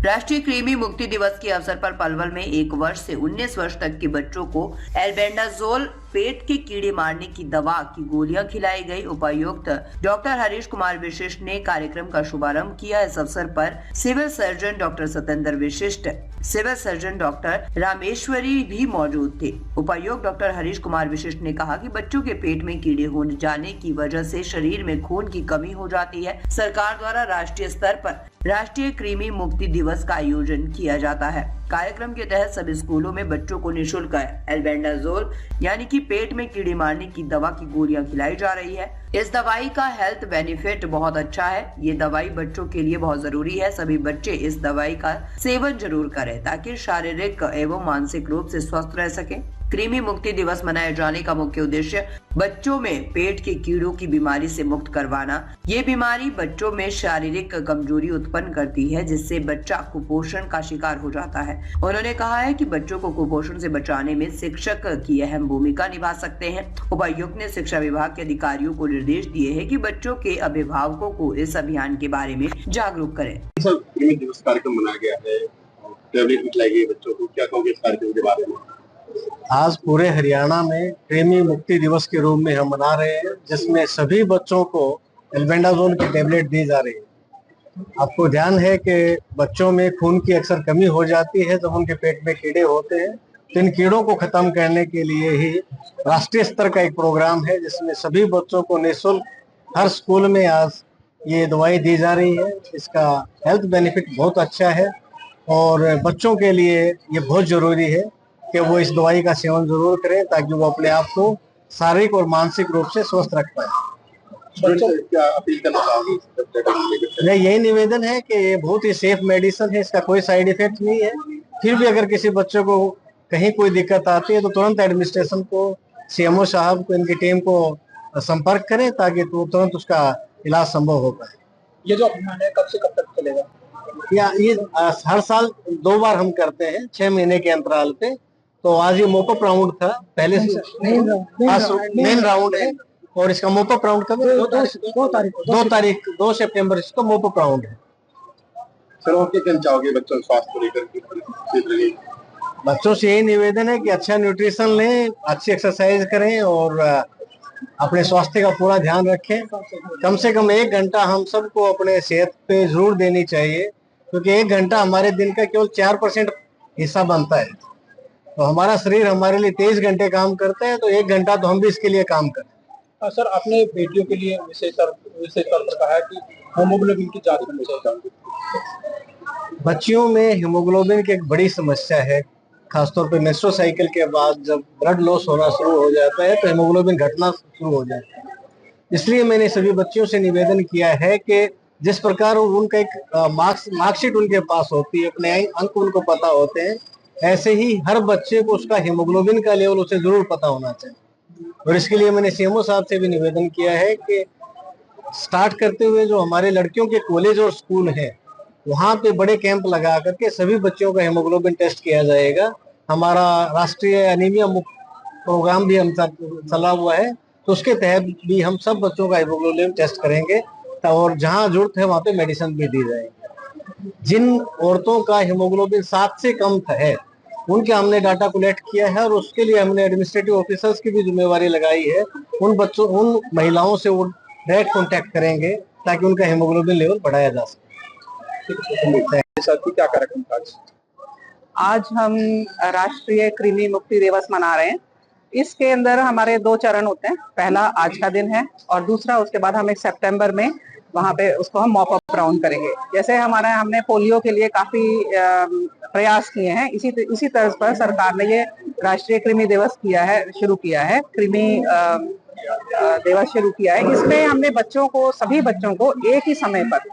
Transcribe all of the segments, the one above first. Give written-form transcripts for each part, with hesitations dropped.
राष्ट्रीय कृमि मुक्ति दिवस के अवसर पर पलवल में 1 वर्ष से 19 वर्ष तक के बच्चों को एल्बेंडाजोल पेट के कीड़े मारने की दवा की गोलियां खिलाई गई। उपायुक्त डॉक्टर हरीश कुमार विशिष्ट ने कार्यक्रम का शुभारंभ किया। इस अवसर पर सिविल सर्जन डॉक्टर सतेंद्र विशिष्ट, सिविल सर्जन डॉक्टर रामेश्वरी भी मौजूद थे। उपायुक्त डॉक्टर हरीश कुमार विशिष्ट ने कहा कि बच्चों के पेट में कीड़े हो जाने की वजह से शरीर में खून की कमी हो जाती है। सरकार द्वारा राष्ट्रीय स्तर पर राष्ट्रीय कृमि मुक्ति दिवस का आयोजन किया जाता है। कार्यक्रम के तहत सभी स्कूलों में बच्चों को निःशुल्क एल्बेंडाजोल यानी कि पेट में कीड़े मारने की दवा की गोलियां खिलाई जा रही है। इस दवाई का हेल्थ बेनिफिट बहुत अच्छा है। ये दवाई बच्चों के लिए बहुत जरूरी है। सभी बच्चे इस दवाई का सेवन जरूर करें ताकि शारीरिक एवं मानसिक रूप से स्वस्थ रह सकें। कृमि मुक्ति दिवस मनाए जाने का मुख्य उद्देश्य बच्चों में पेट के कीड़ों की बीमारी से मुक्त करवाना। ये बीमारी बच्चों में शारीरिक कमजोरी उत्पन्न करती है, जिससे बच्चा कुपोषण का शिकार हो जाता है। उन्होंने कहा है कि बच्चों को कुपोषण से बचाने में शिक्षक की अहम भूमिका निभा सकते हैं। उपायुक्त ने शिक्षा विभाग के अधिकारियों को निर्देश दिए हैं कि बच्चों के अभिभावकों को इस अभियान के बारे में जागरूक करें। कृमि दिवस कार्यक्रम मनाया गया है, टैबलेट भी खिलाई गई बच्चों को, क्या कहोगे इस कार्यक्रम के बारे में? आज पूरे हरियाणा में कृमि मुक्ति दिवस के रूप में हम मना रहे हैं, जिसमें सभी बच्चों को एल्बेंडाजोल की टैबलेट दी जा रही है। आपको ध्यान है कि बच्चों में खून की अक्सर कमी हो जाती है जब उनके पेट में कीड़े होते हैं। तो इन कीड़ों को खत्म करने के लिए ही राष्ट्रीय स्तर का एक प्रोग्राम है, जिसमें सभी बच्चों को निःशुल्क हर स्कूल में आज ये दवाई दी जा रही है। इसका हेल्थ बेनिफिट बहुत अच्छा है और बच्चों के लिए ये बहुत जरूरी है कि वो इस दवाई का सेवन जरूर करें ताकि वो अपने आप को शारीरिक और मानसिक रूप से स्वस्थ रख पाए। क्या अपील करना चाहोगे? मेरा यही निवेदन है कि ये बहुत ही सेफ मेडिसिन है, इसका कोई साइड इफेक्ट नहीं है। फिर भी अगर किसी बच्चे को कहीं कोई दिक्कत आती है तो तुरंत एडमिनिस्ट्रेशन को, सीएमओ साहब को, इनकी टीम को संपर्क करें ताकि तुरंत उसका इलाज संभव हो पाए। ये जो अभियान है कब से कब तक चलेगा? ये हर साल 2 बार हम करते हैं 6 महीने के अंतराल पे। तो आज ये मोपअप राउंड था, पहले से मेन राउंड है और इसका मोपअप राउंड कब है? 2 सितंबर इसका मोपअप राउंड है। सर, और क्या कहना चाहोगे बच्चों के स्वास्थ्य को लेकर? बच्चों से यही निवेदन है कि अच्छा न्यूट्रिशन लें, अच्छी एक्सरसाइज करें और अपने स्वास्थ्य का पूरा ध्यान रखें। कम से कम 1 घंटा हम सबको अपने सेहत पे जरूर देनी चाहिए, क्योंकि 1 घंटा हमारे दिन का केवल 4% हिस्सा बनता है। तो हमारा शरीर हमारे लिए 23 घंटे काम करता है, तो 1 घंटा तो हम भी इसके लिए काम करें। सर, आपने बेटियों के लिए विशेष तौर पर कहा है कि हीमोग्लोबिन की जांच करनी चाहिए। बच्चियों में हीमोग्लोबिन की एक बड़ी समस्या है, खासतौर पे मेंस्ट्रुअल साइकिल के बाद जब ब्लड लॉस होना शुरू हो जाता है तो हीमोग्लोबिन घटना शुरू हो जाता है। इसलिए मैंने सभी बच्चियों से निवेदन किया है कि जिस प्रकार उनका एक मार्कशीट उनके पास होती है, अपने अंक उनको पता होते हैं, ऐसे ही हर बच्चे को उसका हीमोग्लोबिन का लेवल उसे जरूर पता होना चाहिए। और इसके लिए मैंने सीएमओ साहब से भी निवेदन किया है कि स्टार्ट करते हुए जो हमारे लड़कियों के कॉलेज और स्कूल हैं, वहाँ पे बड़े कैंप लगा करके सभी बच्चों का हीमोग्लोबिन टेस्ट किया जाएगा। हमारा राष्ट्रीय एनीमिया मुक्त प्रोग्राम भी हम चला हुआ है, तो उसके तहत भी हम सब बच्चों का हीमोग्लोबिन टेस्ट करेंगे और जहाँ जरूरत है वहाँ पे मेडिसिन भी दी जाएगी। जिन औरतों का हीमोग्लोबिन 7 से कम है उनके हमने डाटा कलेक्ट किया है और उसके लिए हमने एडमिनिस्ट्रेटिव ऑफिसर्स की भी जिम्मेवारी लगाई है। उन महिलाओं से वो डायरेक्ट कॉन्टेक्ट करेंगे ताकि उनका हीमोग्लोबिन लेवल बढ़ाया जा सके। क्या कार्यक्रम था आज हम राष्ट्रीय कृमि मुक्ति दिवस मना रहे हैं। इसके अंदर हमारे 2 चरण होते हैं। पहला आज का दिन है और दूसरा उसके बाद हम 1 सितंबर में वहाँ पे उसको हम मॉपअप राउंड करेंगे। जैसे हमने पोलियो के लिए काफी प्रयास किए हैं, इसी तर्ज पर सरकार ने ये राष्ट्रीय कृमि दिवस शुरू किया है। कृमि दिवस शुरू किया है। इसमें हमने सभी बच्चों को एक ही समय पर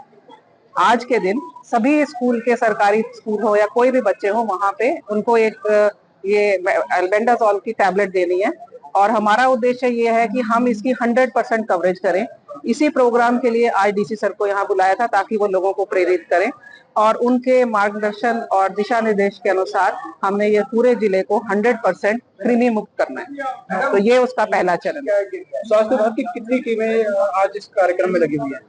आज के दिन सभी स्कूल के, सरकारी स्कूल हो या कोई भी बच्चे हो, वहाँ पे उनको एक ये एल्बेंडाजोल की टैबलेट देनी है। और हमारा उद्देश्य ये है कि हम इसकी 100% कवरेज करें। इसी प्रोग्राम के लिए आज डीसी सर को यहाँ बुलाया था ताकि वो लोगों को प्रेरित करें और उनके मार्गदर्शन और दिशा निर्देश के अनुसार हमने ये पूरे जिले को 100% कृमि मुक्त करना है। तो ये उसका पहला चरण है। स्वास्थ्य विभाग की कितनी टीमें आज इस कार्यक्रम में लगी हुई है?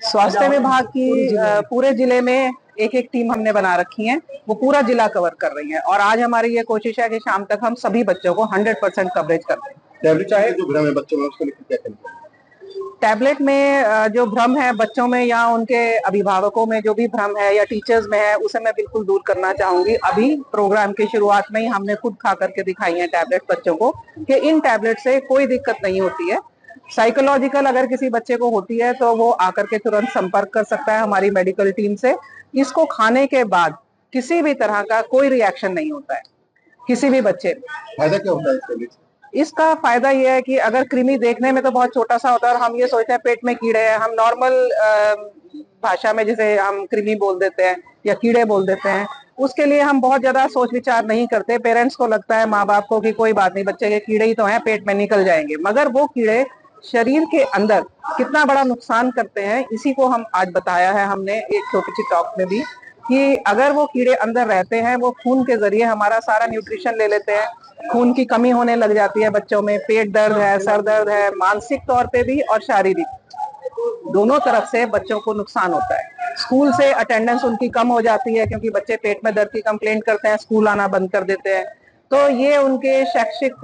स्वास्थ्य विभाग की पूरे जिले में एक एक टीम हमने बना रखी है, वो पूरा जिला कवर कर रही है। और आज हमारी ये कोशिश है कि शाम तक हम सभी बच्चों को 100% कवरेज कर दें। टैबलेट चाहे जो भ्रम है बच्चों में उसको लेकर क्या करें? टैबलेट में जो भ्रम है बच्चों में या उनके अभिभावकों में जो भी भ्रम है या टीचर्स में है, उसे मैं बिल्कुल दूर करना चाहूंगी। अभी प्रोग्राम की शुरुआत में ही हमने खुद खा करके दिखाई है टैबलेट बच्चों को कि इन टैबलेट से कोई दिक्कत नहीं होती है। साइकोलॉजिकल अगर किसी बच्चे को होती है तो वो आकर के तुरंत संपर्क कर सकता है हमारी मेडिकल टीम से। इसको खाने के बाद किसी भी तरह का कोई रिएक्शन नहीं होता है किसी भी बच्चे में। फायदा क्या होता है इसके? इसका फायदा ये है कि अगर कृमि देखने में तो बहुत छोटा सा होता है और हम ये सोचते हैं पेट में कीड़े हैं, हम नॉर्मल भाषा में जिसे हम कृमि बोल देते हैं या कीड़े बोल देते हैं, उसके लिए हम बहुत ज्यादा सोच विचार नहीं करते। पेरेंट्स को लगता है, माँ बाप को, कि कोई बात नहीं, बच्चे के कीड़े ही तो हैं, पेट में निकल जाएंगे। मगर वो कीड़े शरीर के अंदर कितना बड़ा नुकसान करते हैं, इसी को हम आज बताया है हमने एक छोटी सी टॉक में भी, कि अगर वो कीड़े अंदर रहते हैं, वो खून के जरिए हमारा सारा न्यूट्रिशन ले लेते हैं, खून की कमी होने लग जाती है बच्चों में, पेट दर्द है, सर दर्द है, मानसिक तौर पे भी और शारीरिक दोनों तरफ से बच्चों को नुकसान होता है। स्कूल से अटेंडेंस उनकी कम हो जाती है क्योंकि बच्चे पेट में दर्द की कंप्लेंट करते हैं, स्कूल आना बंद कर देते हैं। तो ये उनके शैक्षिक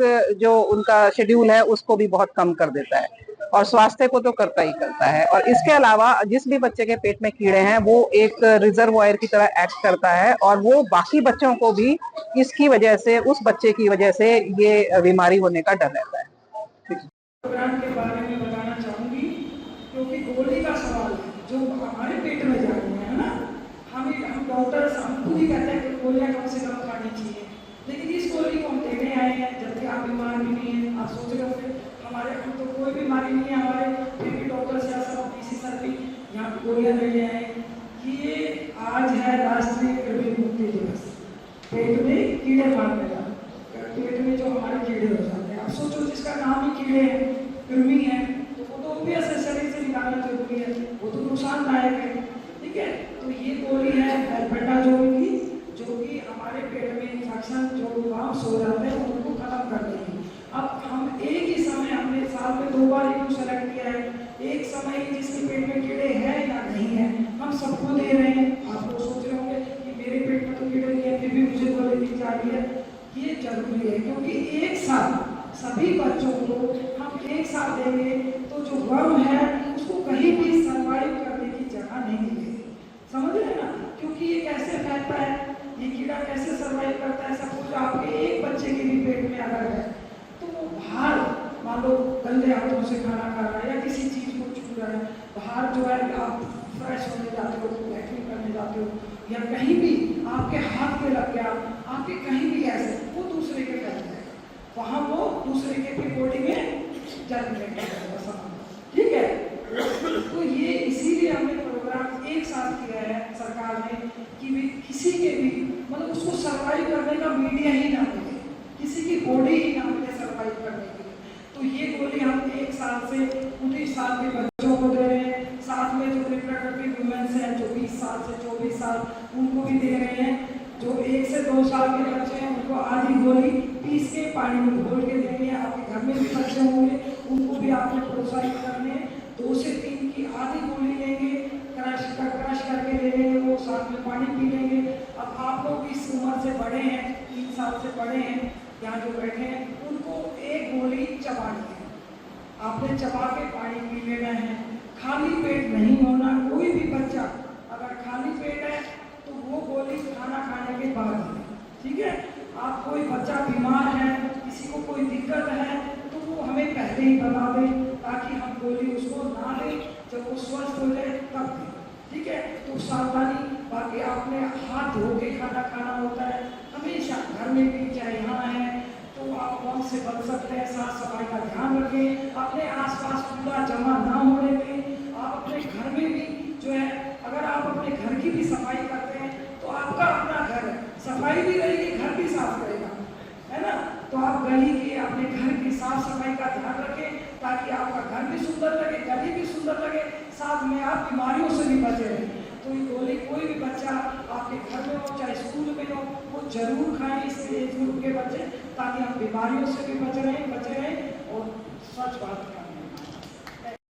जो उनका शेड्यूल है उसको भी बहुत कम कर देता है और स्वास्थ्य को तो करता ही करता है। और इसके अलावा जिस भी बच्चे के पेट में कीड़े हैं वो एक रिजर्वॉयर की तरह एक्ट करता है और वो बाकी बच्चों को भी इसकी वजह से, उस बच्चे की वजह से ये बीमारी होने का डर रहता है। प्रोग्राम के बारे में बताना चाहूंगी क्योंकि गोली का सवाल जो हमारे पेट में जा रही है ना, हम डॉक्टर्स हम खुद ही कहते हैं कि गोलियां कम से कम खानी चाहिए, लेकिन इस गोली को हम देने आए हैं जबकि आप बीमार भी नहीं है। आप सोच रहे होंगे हमारे हम तो कोई बीमारी नहीं है हमारे, फिर भी डॉक्टर से सब पीसी सर भी यहाँ गोलियां लेने आए। ये आज है राष्ट्रीय कृमि मुक्ति दिवस। पेट में कीड़े मारने का, पेट में जो हमारे कीड़े हो जाते हैं, आप सोचो जिसका नाम ही कीड़े है, कृमि है, तो वो तो भी ऐसे शरीर से निकालना जरूरी है, वो तो नुकसानदायक है। ठीक है, तो ये गोली है एल्बेंडाजोल की, जो कि हमारे पेट में इन्फेक्शन जो बाम्स हो जाते हैं उनको खत्म कर देगी। अब हम एक ही समय हमने साल में 2 बार ही सेलेक्ट किया है, एक समय जिसके पेट में कीड़े हैं या नहीं है हम सबको दे रहे हैं। आप लोग सोच रहे होंगे कि मेरे पेट में तो कीड़े नहीं है फिर भी मुझे गोली दी जा रही है। ये जरूरी है क्योंकि एक साथ सभी बच्चों को हम एक साथ देंगे तो जो वर्म है उसको कहीं भी सर्वाइव करने की जगह नहीं मिलेगी। समझ रहे ना, क्योंकि ये कैसे फैलता है, ये कीड़ा कैसे सर्वाइव करता है। सपोज आपके एक बच्चे के भी पेट में अगर है तो वो बाहर मान लो गंदे हाथों से खाना खा रहा है या किसी चीज को छू रहा है, बाहर जो है आप फ्रेश होने जाते हो, वैक्यूम करने जाते हो या कहीं भी आपके हाथ में लग गया, आपके कहीं भी ऐसे वो दूसरे के फैल जाएगा, वहां वो दूसरे के भी बॉडी में जन्म लेगा सामान। ठीक है, तो ये इसीलिए हमने प्रोग्राम एक साथ किया है सरकार ने कि भी किसी के भी मतलब उसको सर्वाइव करने का मीडिया ही ना मिले, किसी की बॉडी ही ना मिले सर्वाइव करने के लिए। तो ये गोली हम 1 साल से 19 साल के बच्चों को दे रहे हैं, साथ में जो रिप्रोडक्टिव वुमेन्स हैं जो 20 साल से 24 साल उनको भी दे रहे हैं। जो 1 से 2 साल के बच्चे हैं उनको आधी गोली पीस के पानी में घोल के देनी है। आपके घर में भी बच्चे होंगे उनको भी आपने प्रोत्साहित करने हैं, 2 से 3 की आधी गोली लेंगे, क्रश करके ले लेंगे, वो साथ में पानी पी लेंगे। अब आप लोग इस उम्र से बड़े हैं, 3 साल से बड़े हैं, यहाँ जो बैठे हैं उनको एक गोली चबानी है, आपने चबा के पानी पी लेना है। खाली पेट नहीं होना, कोई भी बच्चा अगर खाली पेट है तो वो गोली खाना खाने के बाद है। ठीक है, आप कोई बच्चा बीमार है, किसी को कोई दिक्कत है तो वो हमें पहले ही बता दें ताकि हम गोली उसको ना लें, जब वो स्वस्थ हो जाए तब दें। ठीक है, तो सावधानी, बाकी आपने हाथ धो के खाना खाना होता है हमेशा, घर में भी चाहे यहाँ है तो आप कौन से बच सकते हैं, साफ सफाई का ध्यान रखें, अपने आसपास कूड़ा जमा ना होने दें। आप अपने घर में भी जो है अगर आप अपने घर की भी सफाई करते हैं तो आपका अपना घर है, सफाई भी रहेगी, घर भी साफ रहेगा, है ना। तो आप गली की अपने घर की साफ सफाई का ध्यान रखें ताकि आपका घर भी सुंदर लगे, गली भी सुंदर लगे, साथ में आप बीमारियों से भी बचे रहें। तो ये गोली कोई भी बच्चा आपके घर में हो चाहे स्कूल में हो वो जरूर खाएं, इस एज ग्रुप के बच्चे, ताकि हम बीमारियों से भी बचे रहें और सच बात